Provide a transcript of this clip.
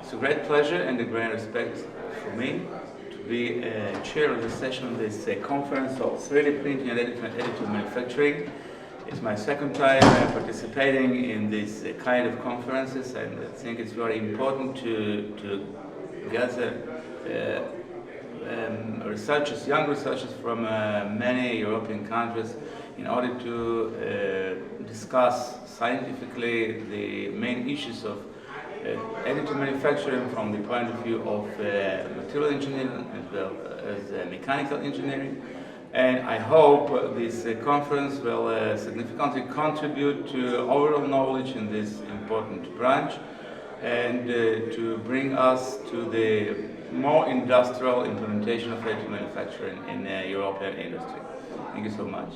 It's a great pleasure and a great respect for me to be chair of the session of this conference of 3D printing and additive manufacturing. It's my second time participating in this kind of conferences, and I think it's very important to gather researchers, young researchers from many European countries in order to discuss scientifically the main issues of additive manufacturing from the point of view of material engineering as well as mechanical engineering. And I hope this conference will significantly contribute to overall knowledge in this important branch and to bring us to the more industrial implementation of additive manufacturing in European industry. Thank you so much.